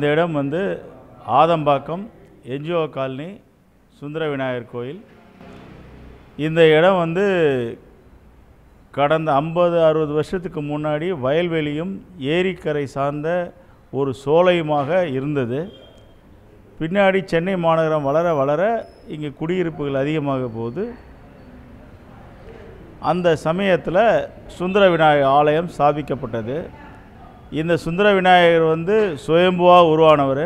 இந்த இடம் வந்து ஆதம்பாக்கம் என்ஜிஓ காலனி சுந்தர விநாயகர் கோயில். இந்த இடம் வந்து கடந்த 50-60 வருஷத்துக்கு முன்னாடி வயல்வெளியும் ஏரிக்கரை சார்ந்த ஒரு சோலையுமாக இருந்தது. பின்னாடி சென்னை மாநகரம் வளர வளர இங்கே குடியிருப்புகள் அதிகமாக போகுது. அந்த சமயத்தில் சுந்தர விநாயகர் ஆலயம் ஸ்தாபிக்கப்பட்டது. இந்த சுந்தர விநாயகர் வந்து சுயம்புவாக உருவானவர்.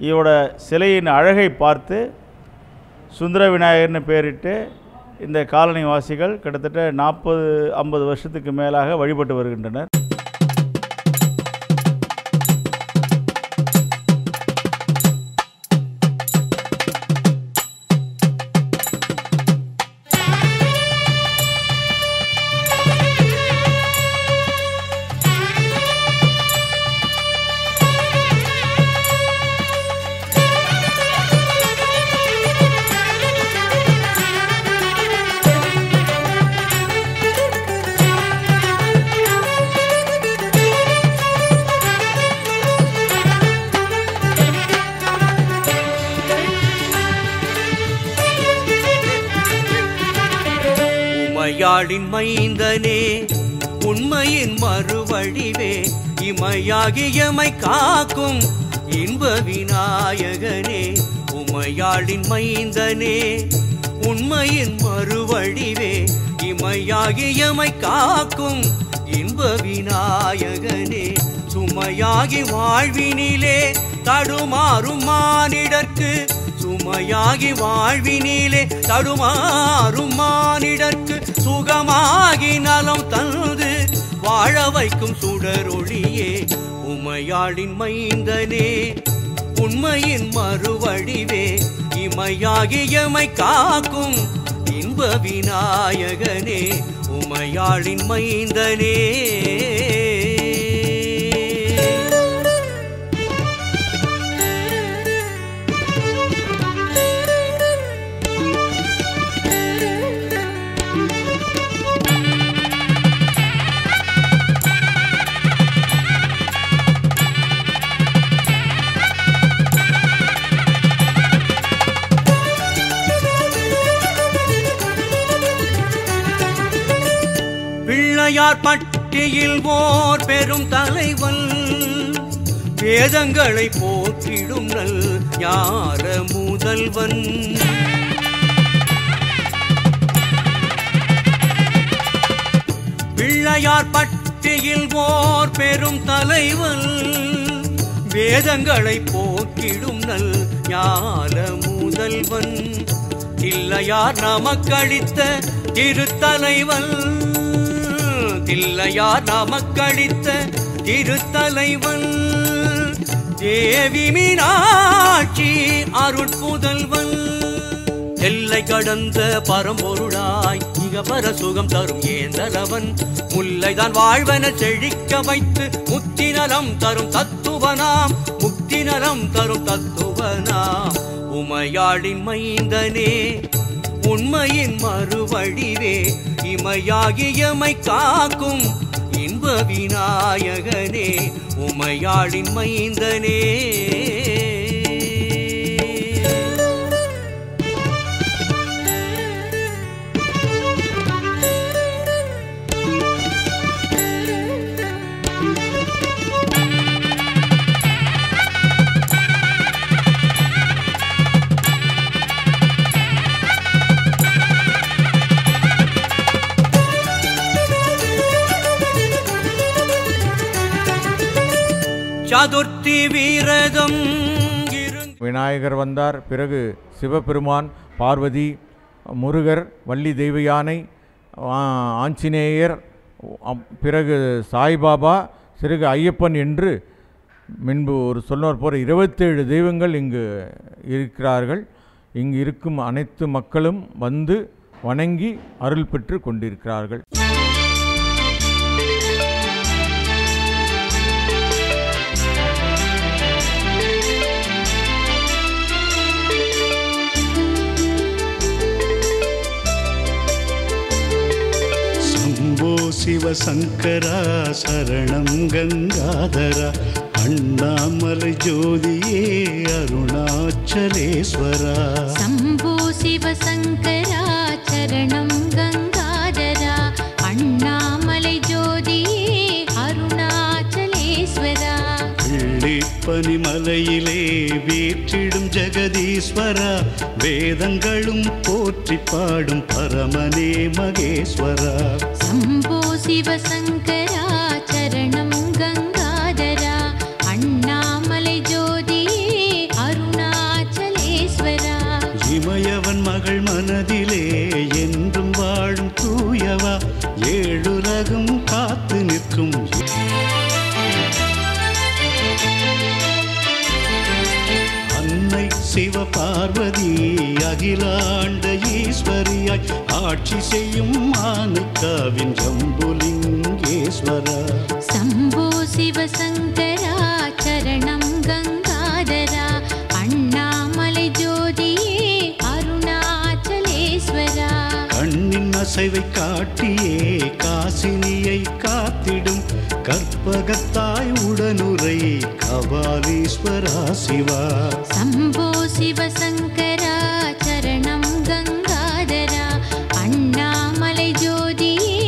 இவரோட சிலையின் அழகை பார்த்து சுந்தர விநாயகர்னு பேரிட்டு இந்த காலனி வாசிகள் கிட்டத்தட்ட 40-50 வருஷத்துக்கு மேலாக வழிபட்டு வருகின்றனர். உமையாளின் மைந்தனே உண்மையின் மறுவடிவே இமையாகியமை காக்கும் இன்ப விநாயகனே. உமையாளின் மைந்தனே உண்மையின் மறுவடிவே இமையாகியமை காக்கும் இன்ப விநாயகனே. சுமையாகி வாழ்வினிலே தடுமாறும் மானிடர்க்கு சுமையாகி வாழ்வினிலே தடுமாறும் மானிடர்க்கு சுகமாகி நலம் தந்து வாழ வைக்கும் சுடரொளியே. உமையாளின் மைந்தனே உண்மையின் மறுவடிவே இமையாகியமை காக்கும் இன்ப விநாயகனே. உமையாளின் மைந்தனே பிள்ளையார் பட்டியில் ஓர் பெரும் தலைவன் வேதங்களை போற்றிடும் நல் ஞான முதல்வன். பிள்ளையார் பட்டியில் ஓர் பெரும் தலைவன் வேதங்களை போற்றிடும் நல் ஞான முதல்வன். தில்லையார் நமக்களித்த திருத்தலைவன் தில்லையார் நமக்களித்த திருத்தலைவன். தேவி மீனாட்சி அருட்புதல்வன். எல்லை கடந்த பரம்பொருளாய் இகபர சுகம் தரும் ஏந்தரவன். முல்லைதான் வாழ்வன செழிக்க வைத்து முக்தி நலம் தரும் தத்துவனாம் முக்தி நலம் தரும் தத்துவனாம். உமையாளின் மைந்தனே உண்மையின் மறுவடிவே இமையாகியமை காக்கும் இன்ப விநாயகனே. உமையாளின் மைந்தனே சதுர்த்தி வீரதம். விநாயகர் வந்தார், பிறகு சிவபெருமான், பார்வதி, முருகர், வள்ளி தெய்வ யானை, ஆஞ்சநேயர், பிறகு சாய்பாபா, சிறகு ஐயப்பன் என்று முன்பு ஒரு சொன்னவர் போல 27 தெய்வங்கள் இங்கு இருக்கிறார்கள். இங்கு இருக்கும் அனைத்து மக்களும் வந்து வணங்கி அருள் பெற்று கொண்டிருக்கிறார்கள். சிவசங்கரா சரணம் கங்காதரா அண்ணாமலை ஜோதியே அருணாச்சலேஸ்வரா சம்போ சிவசங்கரா சரணம் கங்காதரா அண்ணாமலை ஜோதியே அருணாச்சலேஸ்வரா பனிமலையிலே வீற்றிடும் ஜெகதீஸ்வரா வேதங்களும் போற்றி பாடும் பரமனே மகேஸ்வரா சம்போ சிவசங்கரா சரணம் கங்காதரா அண்ணாமலை ஜோதியே அருணாச்சலேஸ்வரா இமயவன் மகள் மனதிலே என்றும் வாழும் தூயவா ஏழுலகும் காத்து நிற்கும் சிவபார்வதி அகிலாண்ட ஈஸ்வரியாய் ஆட்சி செய்யும் மாணிக்காவின் ஜம்புலிங்கேஸ்வரா சம்போ சிவசங்கரா சரணம் கங்காதரா அண்ணாமலை ஜோதியே அருணாச்சலேஸ்வரா கண்ணின் அசைவை காட்டியே காசினியை காத்திடும் கற்பகத்தாய் உடனுரை கபாலீஸ்வரா சிவா சம்போ சிவசங்கரா சரணம் கங்காதரா அண்ணாமலை ஜோதியே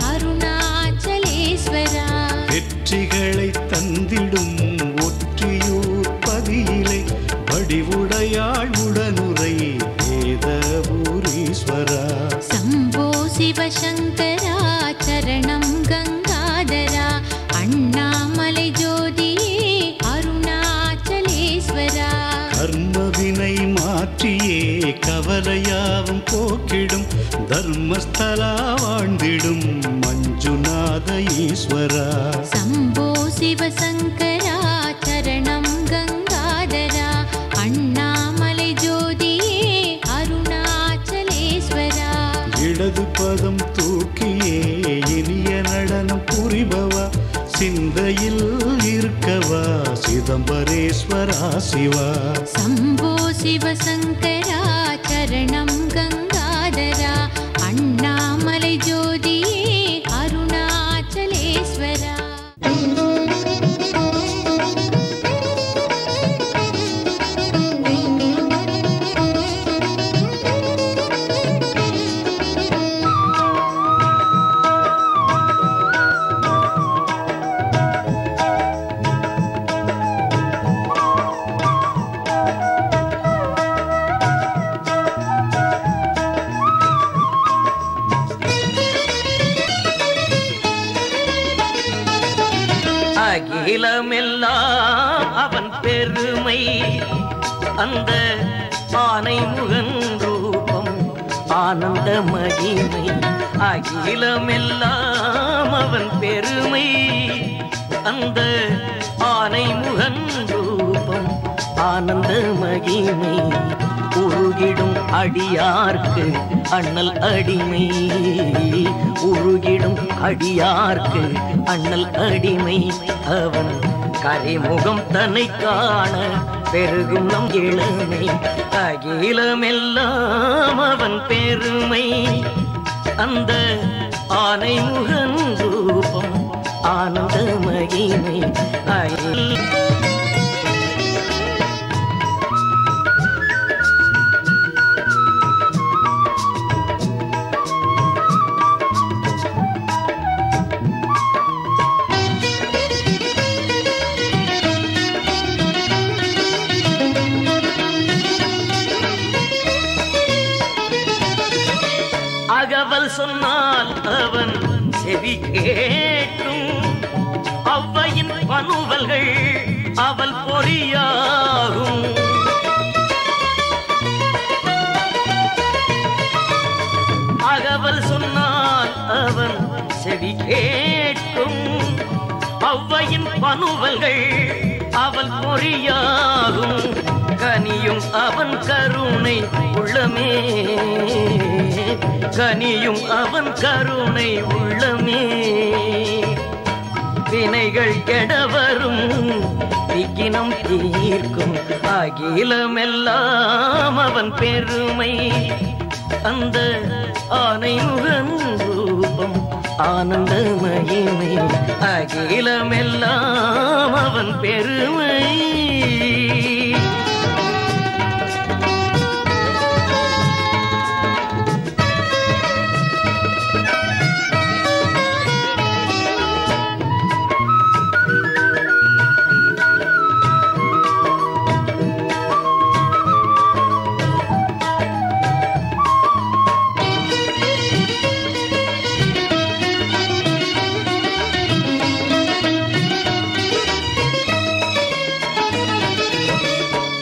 அருணாச்சலேஸ்வரா வெற்றிகளை தந்திடும் ஒற்றியூர் பதியிலை வடிவுடையாள் உடனுரை வேதபூரீஸ்வரா சம்போ சிவசங்கரா சரணம் கங்காதரா அண்ணாமலை ஜோதியே அருணாச்சலேஸ்வரா கர்மவினை மாற்றியே கவலையாவும் போக்கிடும் தர்மஸ்தலா வாழ்ந்திடும் மஞ்சுநாத ஈஸ்வரா சம்போ சிவசங்கரா சரணம் கங்காதரா அண்ணாமலை ஜோதியே அருணாச்சலேஸ்வரா இடது பதம் தூக்கியே இனிய நடனம் புரிபவா சிந்தையில் இருக்கவா சிதம்பரேஸ்வரா சிவா சம்போ சிவசங்கரா சரணம் கங்காதரா அண்ணாமலை ஜோதியே அருணாச்சலேஸ்வரா அகிலமெல்லாம் அவன் பெருமை அந்த ஆனை முகன் ரூபம் ஆனந்த மகிமை அகிலமெல்லாம் அவன் பெருமை அந்த ஆனை முகன் ரூபம் ஆனந்த மகிமை உருகிடும் அடியார்க்கு அண்ணல் அடிமை உருகிடும் அடியார்க்கு அண்ணல் அடிமை அவன் கரைமுகம் தன்னை காண பெருகும் நம் இளமை அகிலமெல்லாம் அவன் பெருமை அந்த ஆனை முகன் ரூபம் ஆனந்த மகிமை அகவல் சொன்னால் அவன் செவி கேட்டும் அவ்வையின் பனுவல்கள் அவள் பொறியாகும் அகவல் சொன்னால் அவன் செவி கேட்டும் அவ்வையின் பனுவல்கள் அவள் பொறியாகும் கனியும் அவன் கருணை உள்ளமே கனியும் அவன் கருணை உள்ளமே வினைகள் கெடவரும் விக்கினம் தீர்க்கும் அகிலமெல்லாம் அவன் பெருமை அந்த ஆனை முகன் ரூபம் ரூபம் ஆனந்த மகிமை அகிலமெல்லாம் அவன் பெருமை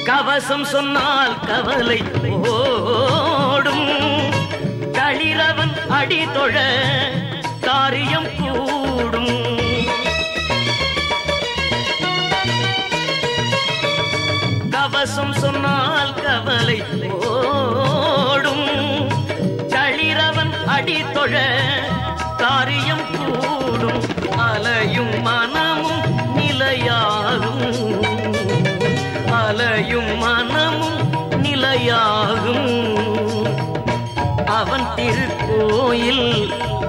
கவசம் சொன்னால் கவலை ஓடும் களிரவன் அடிதொழ காரியம் கூடும் கவசம் சொன்னால் கவலை ஓடும் களிரவன் அடிதொழ காரியம் கூடும் அலையும் மனமும் நிலையாகும் அலையும் மனமும் நிலையாகும் அவன் திருக்கோயில்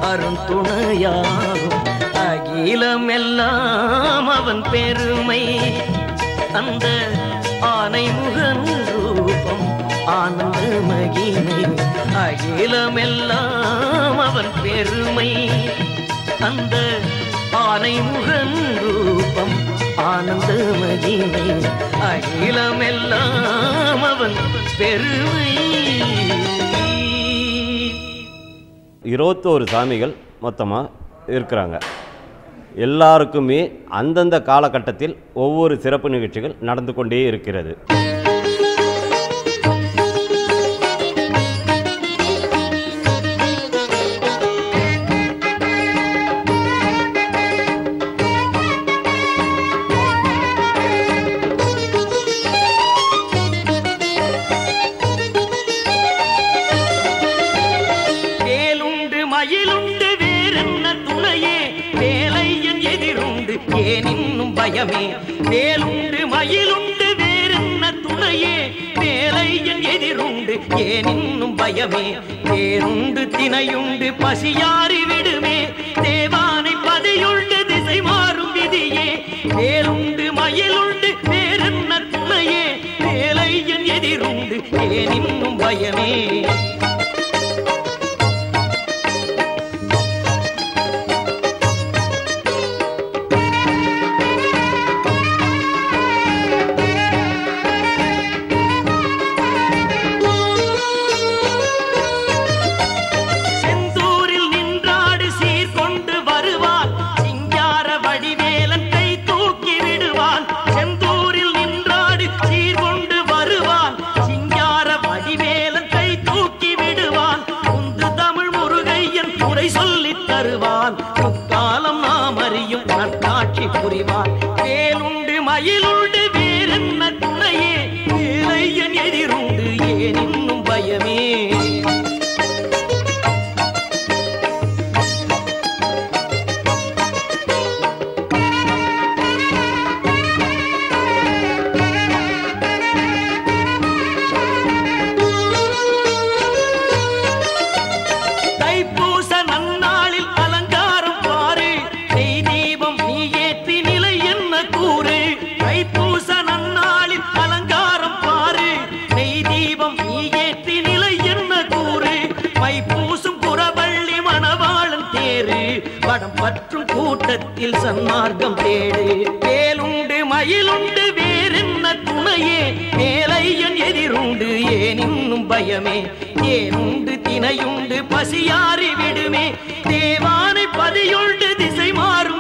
அருந்துணையாகும் அகிலமெல்லாம் அவன் பெருமை அந்த ஆனைமுகன் ரூபம் ஆனந்த மகிமை அகிலமெல்லாம் அவன் பெருமை அந்த ஆனைமுகன் ரூபம் ஆனந்த மகிமை அகிலமெல்லாம் அவன் பெருமை 21 சாமிகள் மொத்தமாக இருக்கிறாங்க. எல்லாருக்குமே அந்தந்த காலகட்டத்தில் ஒவ்வொரு சிறப்பு நிகழ்ச்சிகள் நடந்து கொண்டே இருக்கிறது. பயமே வேலுண்டு மயிலுண்டு வேறென்ன துணையே வேலையன் எதிருண்டு ஏனின்னும் பயமே வேறுண்டு தினையுண்டு பசியாறி விடுமே தேவானை பதியுண்டு திசை மாறும் விதியே வேலுண்டு மயிலுண்டு வேறென்ன துணையே வேலையன் எதிருண்டு ஏனின்னும் பயமே புரிவான் வேலுண்டு மயிலுண்டு வேறென்ன துணையே வேலையன் எதிருண்டு ஏனின்னும் பயமே பற்றும் கூட்டத்தில் சன்மார்க்கம் தேடு வேலுண்டு மயிலுண்டு வேறென்ன துணையே வேலையன் எதிருண்டு ஏனின்னும் பயமே ஏனுண்டு தினையுண்டு பசியாறி விடுமே தேவானை பதியுண்டு திசை மாறும்